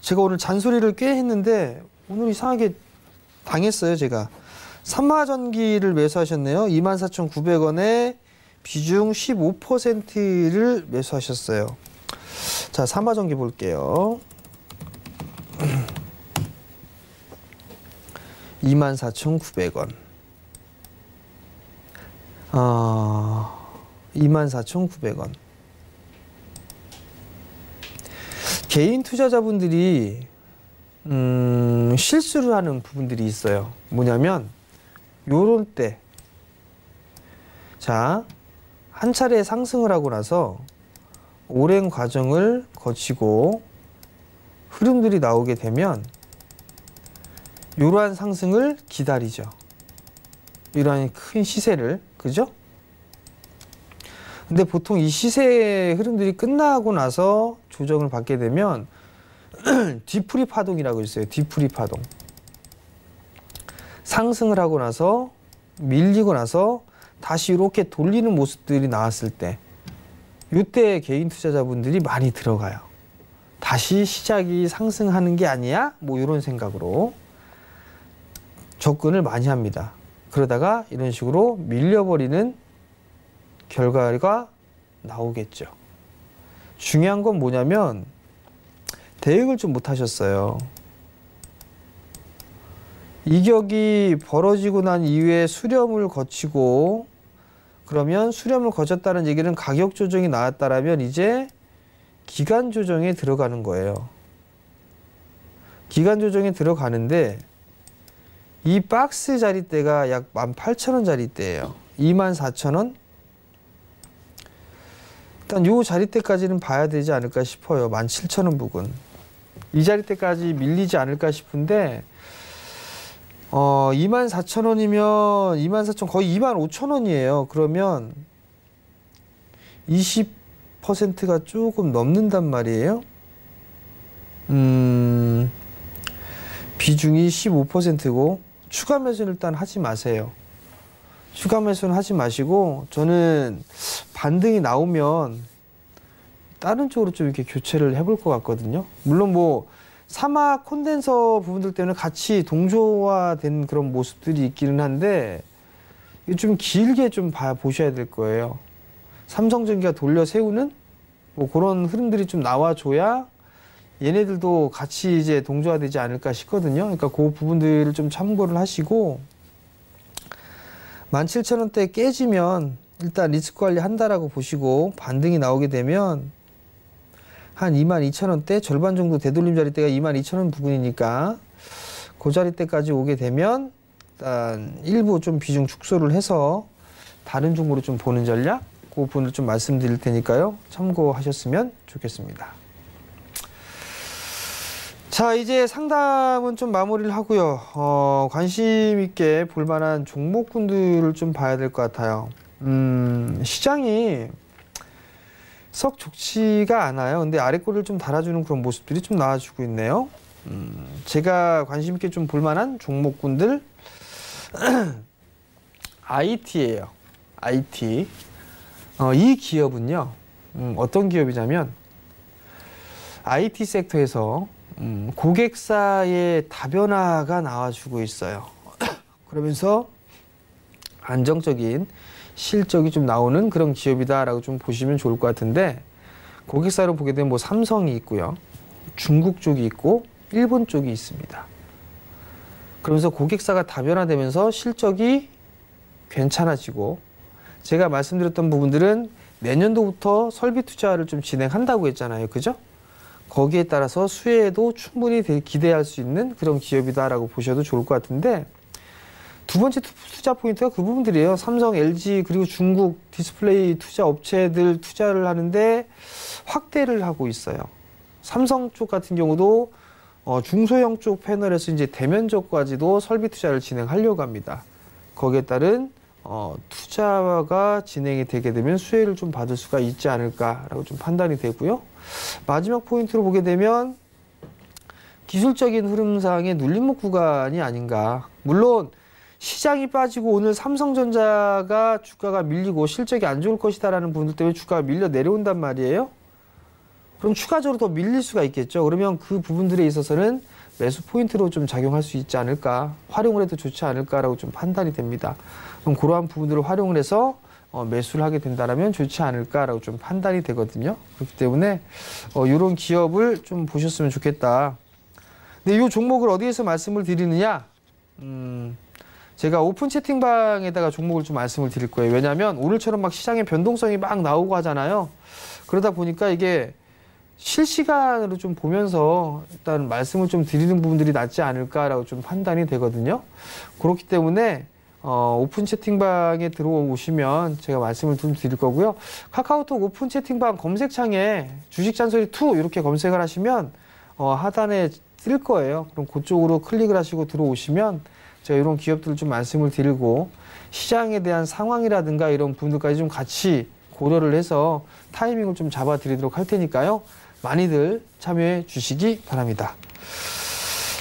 제가 오늘 잔소리를 꽤 했는데 오늘 이상하게 당했어요, 제가. 삼화전기를 매수하셨네요. 24,900원에 비중 15%를 매수하셨어요. 자, 삼화전기 볼게요. 24,900원. 24,900원. 개인 투자자분들이 실수를 하는 부분들이 있어요. 뭐냐면 요런 때, 자, 한 차례 상승을 하고 나서 오랜 과정을 거치고 흐름들이 나오게 되면 이러한 상승을 기다리죠. 이러한 큰 시세를, 그죠? 근데 보통 이 시세 흐름들이 끝나고 나서 조정을 받게 되면 뒤풀이 파동이라고 있어요. 뒤풀이 파동. 상승을 하고 나서 밀리고 나서 다시 이렇게 돌리는 모습들이 나왔을 때, 이때 개인 투자자분들이 많이 들어가요. 다시 시작이 상승하는 게 아니야? 뭐 이런 생각으로 접근을 많이 합니다. 그러다가 이런 식으로 밀려버리는 결과가 나오겠죠. 중요한 건 뭐냐면 대응을 좀 못하셨어요. 이격이 벌어지고 난 이후에 수렴을 거치고, 그러면 수렴을 거쳤다는 얘기는 가격 조정이 나왔다라면 이제 기간 조정에 들어가는 거예요. 기간 조정에 들어가는데 이 박스 자리대가 약 18,000원 자리대예요. 24,000원? 일단 요 자리대까지는 봐야 되지 않을까 싶어요. 17,000원 부근. 이 자리대까지 밀리지 않을까 싶은데 24,000원이면 24,000원 거의 25,000원이에요. 그러면 20%가 조금 넘는단 말이에요. 비중이 15%고 추가 매수는 일단 하지 마세요. 추가 매수는 하지 마시고, 저는 반등이 나오면 다른 쪽으로 좀 이렇게 교체를 해볼 것 같거든요. 물론 뭐 사막 콘덴서 부분들 때문에 같이 동조화된 그런 모습들이 있기는 한데 좀 길게 좀 보셔야 될 거예요. 삼성전기가 돌려 세우는 뭐 그런 흐름들이 좀 나와줘야 얘네들도 같이 이제 동조화되지 않을까 싶거든요. 그러니까 그 부분들을 좀 참고를 하시고, 17,000원대 깨지면 일단 리스크 관리 한다라고 보시고, 반등이 나오게 되면 한 22,000원대 절반 정도 되돌림 자리대가 22,000원 부근이니까 그 자리대까지 오게 되면 일단 일부 좀 비중 축소를 해서 다른 종목으로 좀 보는 전략, 그 부분을 좀 말씀드릴 테니까요. 참고하셨으면 좋겠습니다. 자, 이제 상담은 좀 마무리를 하고요. 관심 있게 볼만한 종목군들을 좀 봐야 될 것 같아요. 시장이 썩 좋지가 않아요. 근데 아래꼬리를 좀 달아주는 그런 모습들이 좀 나와주고 있네요. 제가 관심 있게 좀 볼만한 종목군들 IT예요. IT. 이 기업은요, 어떤 기업이냐면 IT 섹터에서 고객사의 다변화가 나와주고 있어요. 그러면서 안정적인 실적이 좀 나오는 그런 기업이다라고 좀 보시면 좋을 것 같은데, 고객사로 보게 되면 뭐 삼성이 있고요, 중국 쪽이 있고 일본 쪽이 있습니다. 그러면서 고객사가 다변화되면서 실적이 괜찮아지고, 제가 말씀드렸던 부분들은 내년도부터 설비 투자를 좀 진행한다고 했잖아요. 그죠? 거기에 따라서 수혜에도 충분히 기대할 수 있는 그런 기업이다라고 보셔도 좋을 것 같은데, 두 번째 투자 포인트가 그 부분들이에요. 삼성, LG 그리고 중국 디스플레이 투자 업체들 투자를 하는데 확대를 하고 있어요. 삼성 쪽 같은 경우도 중소형 쪽 패널에서 이제 대면적까지도 설비 투자를 진행하려고 합니다. 거기에 따른 투자가 진행이 되게 되면 수혜를 좀 받을 수가 있지 않을까라고 좀 판단이 되고요. 마지막 포인트로 보게 되면 기술적인 흐름상의 눌림목 구간이 아닌가. 물론 시장이 빠지고 오늘 삼성전자가 주가가 밀리고 실적이 안 좋을 것이다라는 분들 때문에 주가가 밀려 내려온단 말이에요. 그럼 추가적으로 더 밀릴 수가 있겠죠. 그러면 그 부분들에 있어서는 매수 포인트로 좀 작용할 수 있지 않을까, 활용을 해도 좋지 않을까라고 좀 판단이 됩니다. 그럼 그러한 부분들을 활용을 해서 매수를 하게 된다면 좋지 않을까라고 좀 판단이 되거든요. 그렇기 때문에 이런 기업을 좀 보셨으면 좋겠다. 근데 이 종목을 어디에서 말씀을 드리느냐? 제가 오픈 채팅방에다가 종목을 좀 말씀을 드릴 거예요. 왜냐하면 오늘처럼 막 시장에 변동성이 막 나오고 하잖아요. 그러다 보니까 이게 실시간으로 좀 보면서 일단 말씀을 좀 드리는 부분들이 낫지 않을까라고 좀 판단이 되거든요. 그렇기 때문에 오픈 채팅방에 들어오시면 제가 말씀을 좀 드릴 거고요. 카카오톡 오픈 채팅방 검색창에 주식 잔소리 2 이렇게 검색을 하시면 하단에 뜰 거예요. 그럼 그쪽으로 클릭을 하시고 들어오시면 제가 이런 기업들을 좀 말씀을 드리고 시장에 대한 상황이라든가 이런 부분들까지 좀 같이 고려를 해서 타이밍을 좀 잡아 드리도록 할 테니까요. 많이들 참여해 주시기 바랍니다.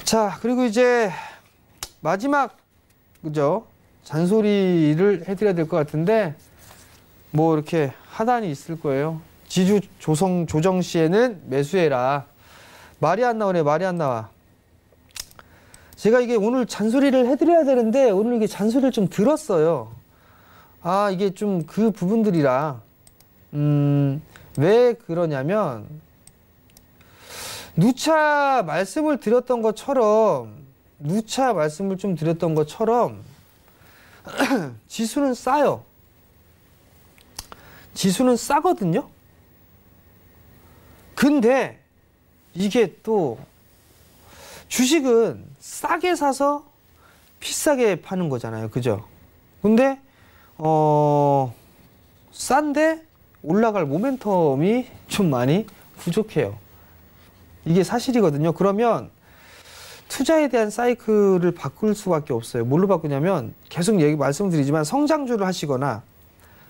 자, 그리고 이제 마지막 그죠? 잔소리를 해드려야 될 것 같은데 뭐 이렇게 하단이 있을 거예요. 지주 조정 시에는 매수해라. 말이 안 나오네. 말이 안 나와. 제가 이게 오늘 잔소리를 해드려야 되는데 오늘 이게 잔소리를 좀 들었어요. 아, 이게 좀 그 부분들이라 왜 그러냐면 누차 말씀을 드렸던 것처럼 지수는 싸요. 지수는 싸거든요. 근데 이게 또 주식은 싸게 사서 비싸게 파는 거잖아요. 그죠? 근데 싼데 올라갈 모멘텀이 좀 많이 부족해요. 이게 사실이거든요. 그러면 투자에 대한 사이클을 바꿀 수밖에 없어요. 뭘로 바꾸냐면 계속 말씀드리지만 성장주를 하시거나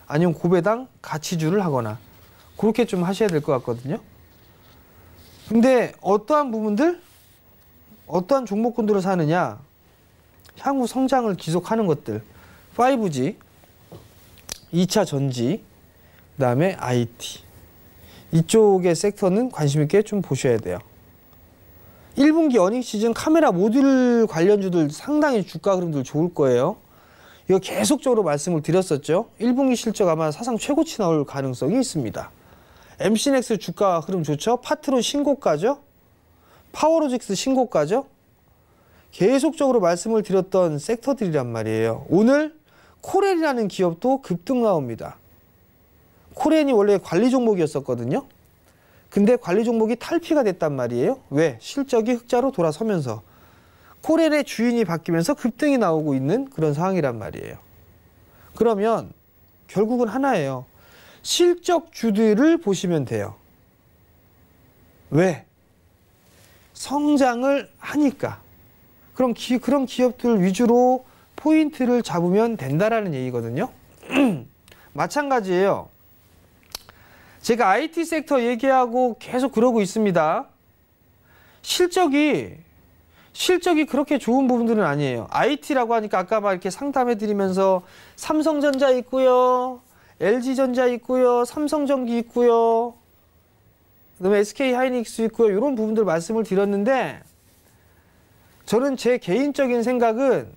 아니면 고배당 가치주를 하거나 그렇게 좀 하셔야 될 것 같거든요. 근데 어떠한 부분들, 어떠한 종목군들을 사느냐, 향후 성장을 지속하는 것들, 5G, 2차 전지, 그 다음에 IT 이쪽의 섹터는 관심 있게 좀 보셔야 돼요. 1분기 어닝 시즌 카메라 모듈 관련주들 상당히 주가 흐름들 좋을 거예요. 이거 계속적으로 말씀을 드렸었죠. 1분기 실적 아마 사상 최고치 나올 가능성이 있습니다. MC넥스 주가 흐름 좋죠. 파트론 신고가죠. 파워로직스 신고가죠. 계속적으로 말씀을 드렸던 섹터들이란 말이에요. 오늘 코렐이라는 기업도 급등 나옵니다. 코렐이 원래 관리 종목이었었거든요. 근데 관리 종목이 탈피가 됐단 말이에요. 왜? 실적이 흑자로 돌아서면서 코렐의 주인이 바뀌면서 급등이 나오고 있는 그런 상황이란 말이에요. 그러면 결국은 하나예요. 실적주들을 보시면 돼요. 왜? 성장을 하니까. 그럼 그런 기업들 위주로 포인트를 잡으면 된다라는 얘기거든요. 마찬가지예요. 제가 IT 섹터 얘기하고 계속 그러고 있습니다. 실적이 그렇게 좋은 부분들은 아니에요. IT라고 하니까 아까 막 이렇게 상담해드리면서 삼성전자 있고요. LG전자 있고요. 삼성전기 있고요. 그다음에 SK하이닉스 있고요. 이런 부분들 말씀을 드렸는데 저는 제 개인적인 생각은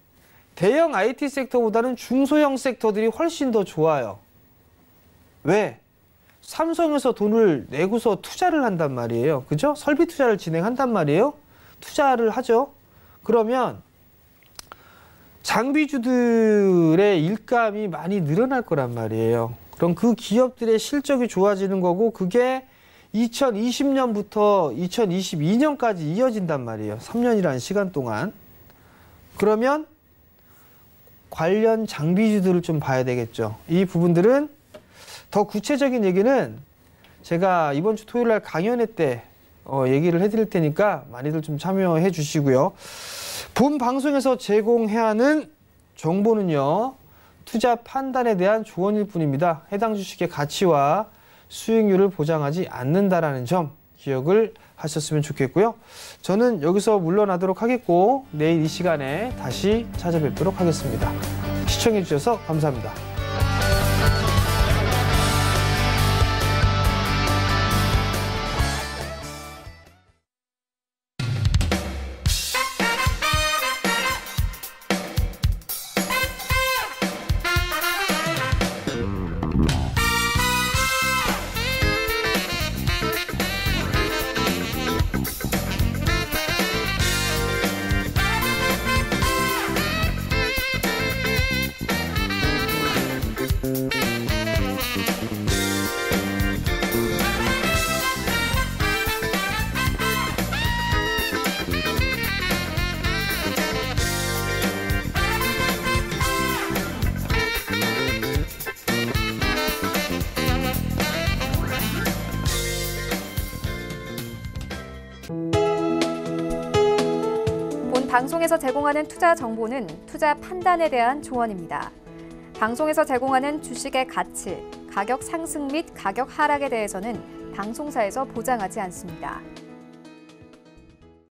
대형 IT 섹터보다는 중소형 섹터들이 훨씬 더 좋아요. 왜? 삼성에서 돈을 내고서 투자를 한단 말이에요. 그죠? 설비 투자를 진행한단 말이에요. 투자를 하죠. 그러면 장비주들의 일감이 많이 늘어날 거란 말이에요. 그럼 그 기업들의 실적이 좋아지는 거고 그게 2020년부터 2022년까지 이어진단 말이에요. 3년이라는 시간 동안. 그러면 관련 장비주들을 좀 봐야 되겠죠. 이 부분들은 더 구체적인 얘기는 제가 이번 주 토요일 날 강연회 때 얘기를 해드릴 테니까 많이들 좀 참여해 주시고요. 본 방송에서 제공해야 하는 정보는요. 투자 판단에 대한 조언일 뿐입니다. 해당 주식의 가치와 수익률을 보장하지 않는다라는 점 기억을 하셨으면 좋겠고요. 저는 여기서 물러나도록 하겠고 내일 이 시간에 다시 찾아뵙도록 하겠습니다. 시청해 주셔서 감사합니다. 방송에서 제공하는 투자 정보는 투자 판단에 대한 조언입니다. 방송에서 제공하는 주식의 가치, 가격 상승 및 가격 하락에 대해서는 방송사에서 보장하지 않습니다.